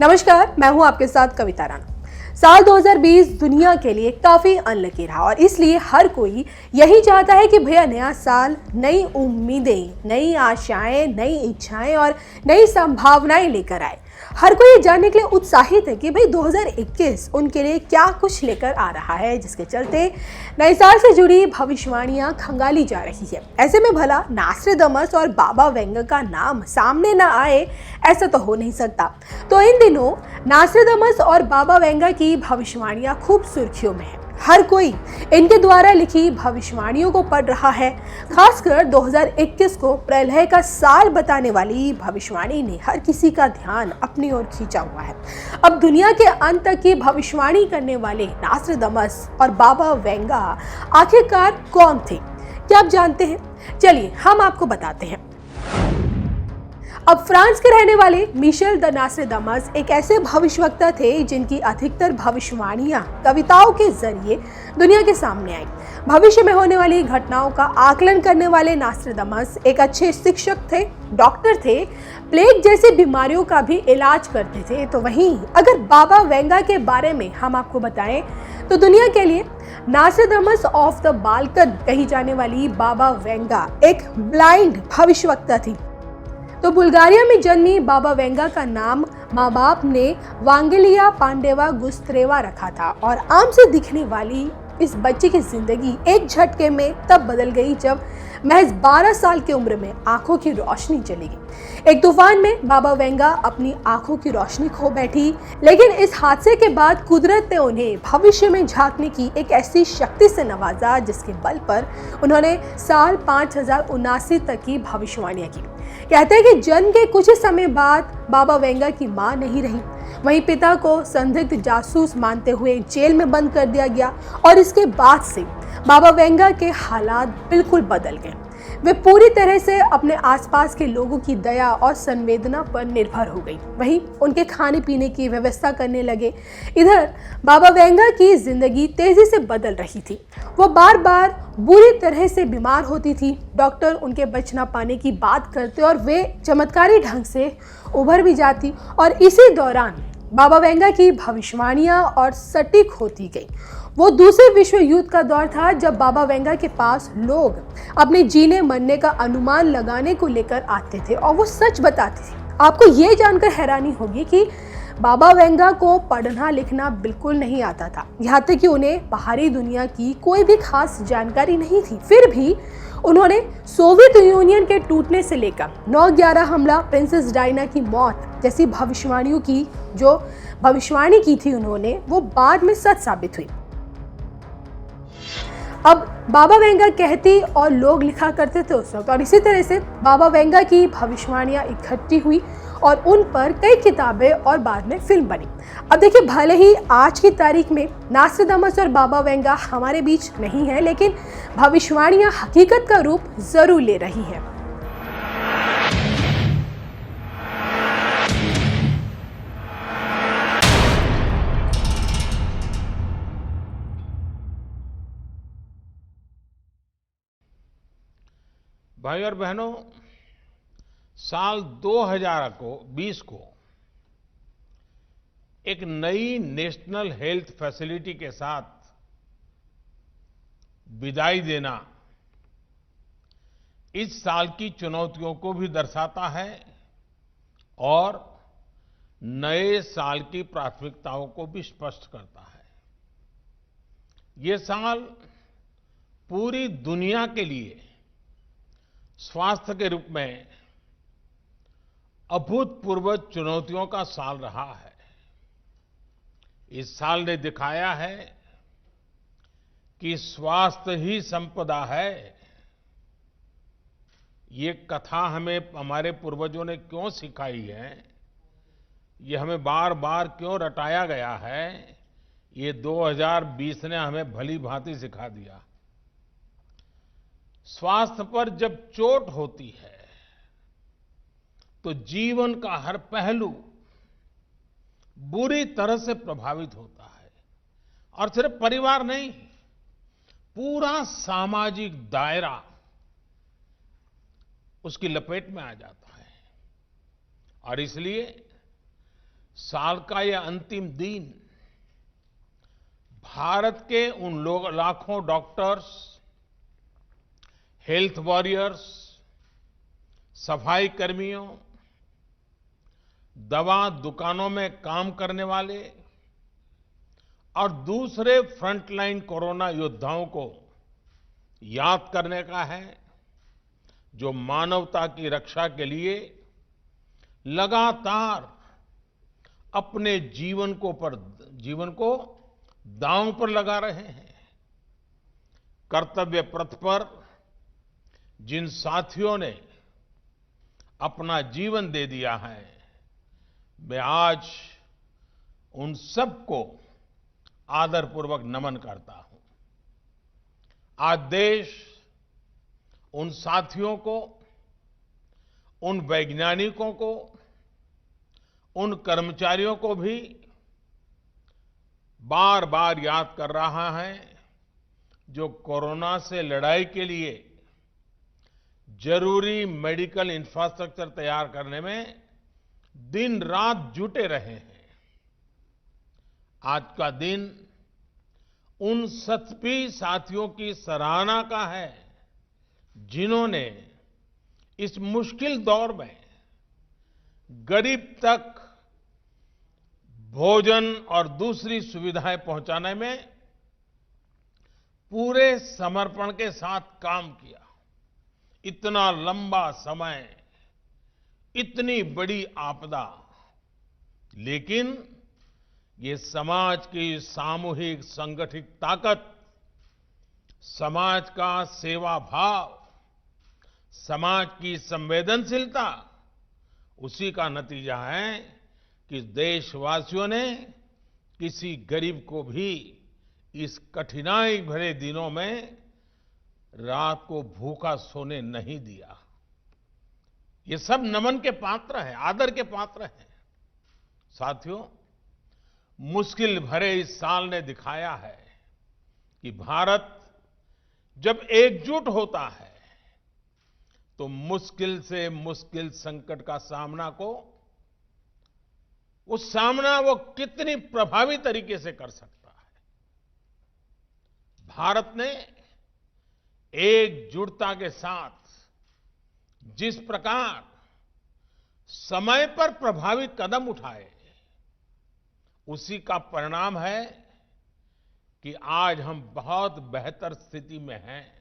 नमस्कार, मैं हूं आपके साथ कविता राणा। साल 2020 दुनिया के लिए काफी अनलकी रहा और इसलिए हर कोई यही चाहता है कि भैया नया साल नई उम्मीदें, नई आशाएं, नई इच्छाएं और नई संभावनाएं लेकर आए। हर कोई ये जानने के लिए उत्साहित है कि भाई 2021 उनके लिए क्या कुछ लेकर आ रहा है, जिसके चलते नए साल से जुड़ी भविष्यवाणियां खंगाली जा रही है। ऐसे में भला नास्ट्रेडमस और बाबा वेंगर का नाम सामने ना आए, ऐसा तो हो नहीं सकता। तो इन दिनों नास्ट्रेडमस और बाबा वेंगर की भविष्यवाणियां खूब सुर्खियों में है। हर कोई इनके द्वारा लिखी भविष्यवाणियों को पढ़ रहा है। खासकर 2021 को प्रलय का साल बताने वाली भविष्यवाणी ने हर किसी का ध्यान अपनी ओर खींचा हुआ है। अब दुनिया के अंत तक की भविष्यवाणी करने वाले नास्ट्रेडमस और बाबा वेंगा आखिरकार कौन थे, क्या आप जानते हैं? चलिए हम आपको बताते हैं। अब फ्रांस के रहने वाले मिशेल द नास्ट्रेडमस एक ऐसे भविष्यवक्ता थे जिनकी अधिकतर भविष्यवाणियां कविताओं के जरिए दुनिया के सामने आई। भविष्य में होने वाली घटनाओं का आकलन करने वाले नास्ट्रेडमस एक अच्छे शिक्षक थे, डॉक्टर थे, प्लेग जैसी बीमारियों का भी इलाज करते थे। तो वहीं अगर बाबा वेंगा के बारे में हम आपको बताएं तो दुनिया के लिए नास्ट्रेडमस ऑफ द बाल्कन कही जाने वाली बाबा वेंगा एक ब्लाइंड भविष्यवक्ता थी। तो बुल्गारिया में जन्मी बाबा वेंगा का नाम माँ बाप ने वांगेलिया पांडेवा गुस्त्रेवा रखा था और आम से दिखने वाली इस बच्चे की जिंदगी एक झटके में तब बदल गई जब महज 12 साल की उम्र में आंखों की रोशनी चली गई। एक तूफान में बाबा वेंगा अपनी आंखों की रोशनी खो बैठी, लेकिन इस हादसे के बाद कुदरत ने उन्हें भविष्य में झांकने की एक ऐसी शक्ति से नवाजा जिसके बल पर उन्होंने साल 5079 तक की भविष्यवाणियां की। कहते हैं कि जन्म के कुछ ही समय बाद बाबा वेंगा की मां नहीं रही। वहीं पिता को संदिग्ध जासूस मानते हुए जेल में बंद कर दिया गया और इसके बाद से बाबा वेंगा के हालात बिल्कुल बदल गए। वे पूरी तरह से अपने आसपास के लोगों की दया और संवेदना पर निर्भर हो गई। वहीं उनके खाने पीने की व्यवस्था करने लगे। इधर बाबा वेंगा की जिंदगी तेजी से बदल रही थी। वो बार बार बुरी तरह से बीमार होती थी। डॉक्टर उनके बच ना पाने की बात करते और वे चमत्कारी ढंग से उभर भी जाती और इसी दौरान बाबा वेंगा की भविष्यवाणियां और सटीक होती गई। वो दूसरे विश्व युद्ध का दौर था जब बाबा वेंगा के पास लोग अपने जीने मरने का अनुमान लगाने को लेकर आते थे और वो सच बताते थे। आपको ये जानकर हैरानी होगी कि बाबा वेंगा को पढ़ना लिखना बिल्कुल नहीं आता था, यहाँ तक कि उन्हें बाहरी दुनिया की कोई भी खास जानकारी नहीं थी। फिर भी उन्होंने सोवियत यूनियन के टूटने से लेकर 9/11 हमला, प्रिंसेस डायना की मौत जैसी भविष्यवाणियों की जो भविष्यवाणी की थी उन्होंने, वो बाद में सच साबित हुई। अब बाबा वेंगा कहती और लोग लिखा करते थे उस वक्त, और इसी तरह से बाबा वेंगा की भविष्यवाणियां इकट्ठी हुई और उन पर कई किताबें और बाद में फिल्म बनी। अब देखिए, भले ही आज की तारीख में नास्ट्रेडमस और बाबा वेंगा हमारे बीच नहीं है, लेकिन भविष्यवाणियां हकीकत का रूप जरूर ले रही हैं। भाई और बहनों, साल 2020 को एक नई नेशनल हेल्थ फैसिलिटी के साथ विदाई देना इस साल की चुनौतियों को भी दर्शाता है और नए साल की प्राथमिकताओं को भी स्पष्ट करता है। ये साल पूरी दुनिया के लिए स्वास्थ्य के रूप में अभूतपूर्व चुनौतियों का साल रहा है। इस साल ने दिखाया है कि स्वास्थ्य ही संपदा है। ये कथा हमें हमारे पूर्वजों ने क्यों सिखाई है, ये हमें बार बार क्यों रटाया गया है, ये 2020 ने हमें भली भांति सिखा दिया। स्वास्थ्य पर जब चोट होती है तो जीवन का हर पहलू बुरी तरह से प्रभावित होता है और सिर्फ परिवार नहीं, पूरा सामाजिक दायरा उसकी लपेट में आ जाता है। और इसलिए साल का यह अंतिम दिन भारत के उन लोग लाखों डॉक्टर्स, हेल्थ वॉरियर्स, सफाई कर्मियों, दवा दुकानों में काम करने वाले और दूसरे फ्रंटलाइन कोरोना योद्धाओं को याद करने का है, जो मानवता की रक्षा के लिए लगातार अपने जीवन को दांव पर लगा रहे हैं। कर्तव्य पथ पर जिन साथियों ने अपना जीवन दे दिया है, मैं आज उन सबको आदरपूर्वक नमन करता हूं। आज देश उन साथियों को, उन वैज्ञानिकों को, उन कर्मचारियों को भी बार बार याद कर रहा है, जो कोरोना से लड़ाई के लिए जरूरी मेडिकल इंफ्रास्ट्रक्चर तैयार करने में दिन रात जुटे रहे हैं। आज का दिन उन सभी साथियों की सराहना का है, जिन्होंने इस मुश्किल दौर में गरीब तक भोजन और दूसरी सुविधाएं पहुंचाने में पूरे समर्पण के साथ काम किया। इतना लंबा समय, इतनी बड़ी आपदा, लेकिन ये समाज की सामूहिक संगठित ताकत, समाज का सेवा भाव, समाज की संवेदनशीलता, उसी का नतीजा है कि देशवासियों ने किसी गरीब को भी इस कठिनाई भरे दिनों में रात को भूखा सोने नहीं दिया। ये सब नमन के पात्र हैं, आदर के पात्र हैं। साथियों, मुश्किल भरे इस साल ने दिखाया है कि भारत जब एकजुट होता है तो मुश्किल से मुश्किल संकट का सामना वो कितनी प्रभावी तरीके से कर सकता है। भारत ने एकजुटता के साथ जिस प्रकार समय पर प्रभावी कदम उठाए, उसी का परिणाम है कि आज हम बहुत बेहतर स्थिति में हैं।